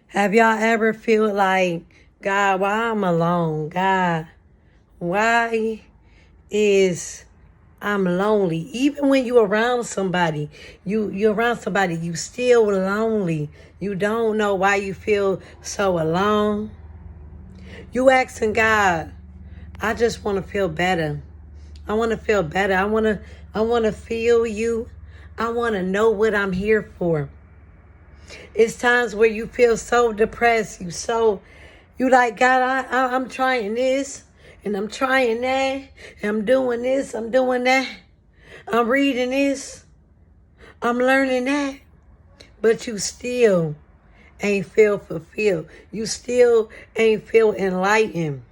Have y'all ever feel like, God, why I'm alone? God, why is I'm lonely? Even when you're around somebody, you're around somebody, you still lonely. You don't know why you feel so alone. You asking God, I just want to feel better. I want to feel better. I want to feel you. I want to know what I'm here for. It's times where you feel so depressed. You like, God, I'm trying this and I'm trying that. And I'm doing this. I'm doing that. I'm reading this. I'm learning that. But you still ain't feel fulfilled. You still ain't feel enlightened.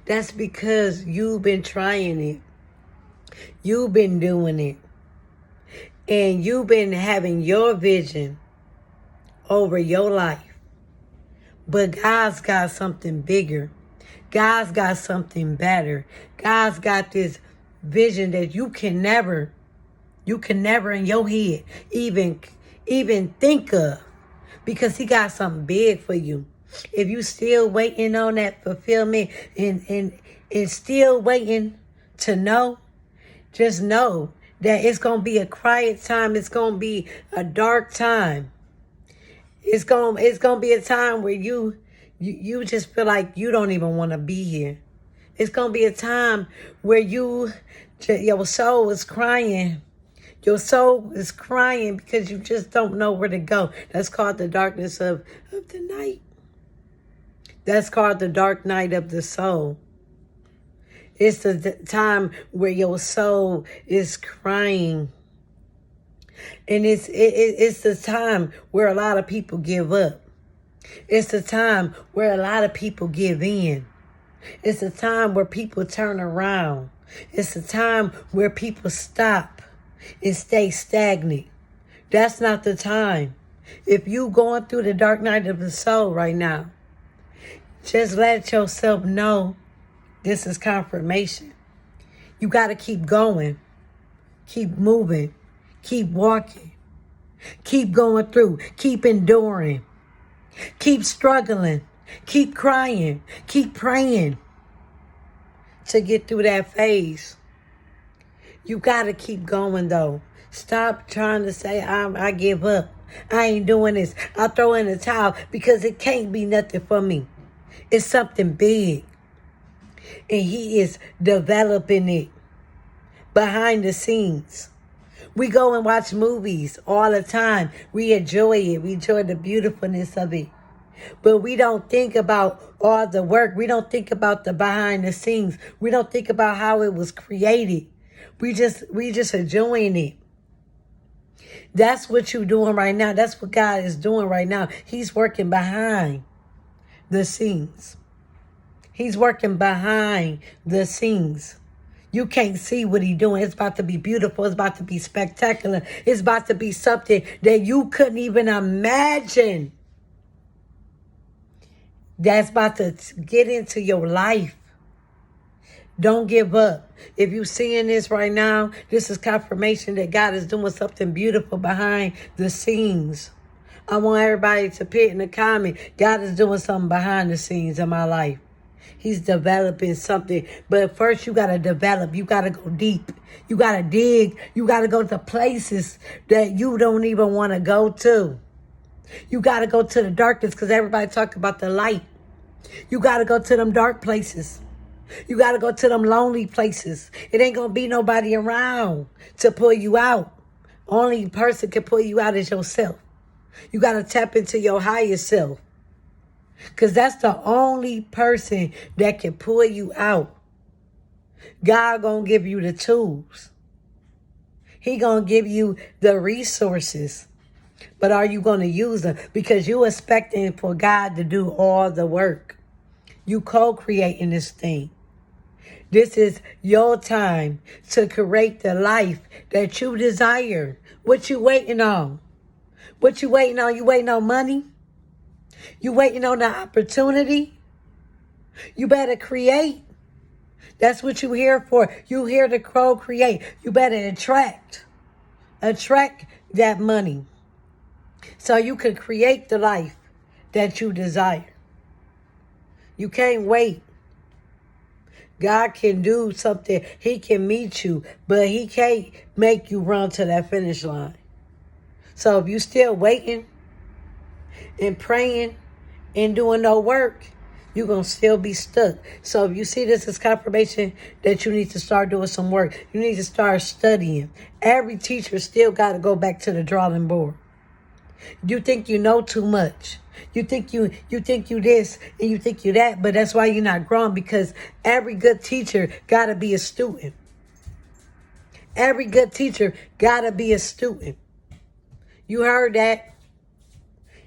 That's because you've been trying it. You've been doing it. And you've been having your vision over your life. But God's got something bigger. God's got something better. God's got this vision that you can never in your head even think of, because he got something big for you. If you still waiting on that fulfillment and still waiting to know, just know that it's going to be a quiet time. It's going to be a dark time. It's gonna be a time where you just feel like you don't even want to be here. It's gonna be a time where your soul is crying. Your soul is crying because you just don't know where to go. That's called the darkness of the night. That's called the dark night of the soul. It's the time where your soul is crying. And it's the time where a lot of people give up. It's the time where a lot of people give in. It's the time where people turn around. It's the time where people stop and stay stagnant. That's not the time. If you going through the dark night of the soul right now, just let yourself know this is confirmation. You got to keep going. Keep moving. Keep walking. Keep going through. Keep enduring. Keep struggling. Keep crying. Keep praying to get through that phase. You got to keep going, though. Stop trying to say, I give up. I ain't doing this. I'll throw in the towel because it can't be nothing for me. It's something big. And he is developing it behind the scenes. We go and watch movies all the time. We enjoy it. We enjoy the beautifulness of it. But we don't think about all the work. We don't think about the behind the scenes. We don't think about how it was created. We just enjoying it. That's what you're doing right now. That's what God is doing right now. He's working behind the scenes. He's working behind the scenes. You can't see what he's doing. It's about to be beautiful. It's about to be spectacular. It's about to be something that you couldn't even imagine. That's about to get into your life. Don't give up. If you're seeing this right now, this is confirmation that God is doing something beautiful behind the scenes. I want everybody to put in the comment, God is doing something behind the scenes in my life. He's developing something. But first you got to develop. You got to go deep. You got to dig. You got to go to places that you don't even want to go to. You got to go to the darkness because everybody talk about the light. You got to go to them dark places. You got to go to them lonely places. It ain't going to be nobody around to pull you out. Only person can pull you out is yourself. You got to tap into your higher self. Because that's the only person that can pull you out. God going to give you the tools. He going to give you the resources. But are you going to use them? Because you're expecting for God to do all the work. You co-creating this thing. This is your time to create the life that you desire. What you waiting on? What you waiting on? You waiting on money? You waiting on the opportunity? You better create. That's what you here for. You here to co-create. You better attract that money so you can create the life that you desire. You can't wait. God can do something. He can meet you, but he can't make you run to that finish line. So if you still waiting and praying and doing no work, you're going to still be stuck. So if you see this as confirmation that you need to start doing some work, you need to start studying. Every teacher still got to go back to the drawing board. You think you know too much. You think you this and you think you that, but that's why you're not growing, because every good teacher got to be a student. Every good teacher got to be a student. You heard that?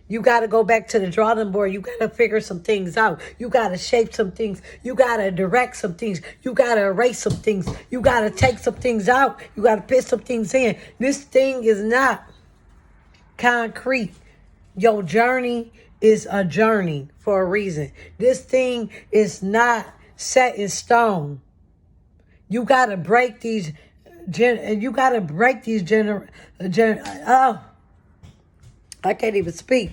You got to go back to the drawing board. You got to figure some things out. You got to shape some things. You got to direct some things. You got to erase some things. You got to take some things out. You got to put some things in. This thing is not concrete. Your journey is a journey for a reason. This thing is not set in stone. You got to break these I can't even speak.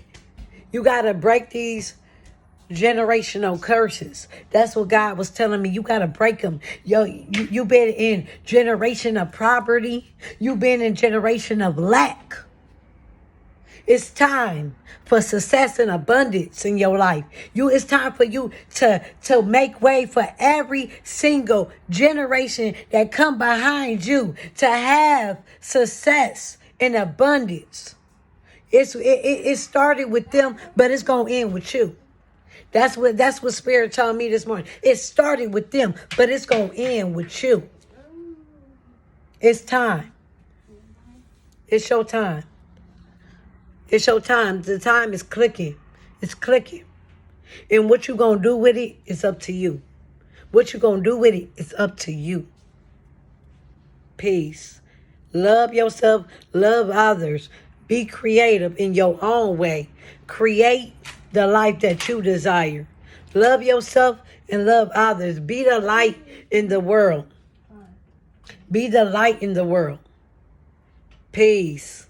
You got to break these generational curses. That's what God was telling me. You got to break them. You been in generation of poverty. You've been in generation of lack. It's time for success and abundance in your life. It's time for you to make way for every single generation that come behind you to have success and abundance. It started with them, but it's gonna end with you. That's what Spirit told me this morning. It started with them, but it's gonna end with you. It's time. It's your time. It's your time. The time is clicking. It's clicking. And what you gonna do with it is up to you. What you gonna do with it is up to you. Peace. Love yourself. Love others. Be creative in your own way. Create the life that you desire. Love yourself and love others. Be the light in the world. Be the light in the world. Peace.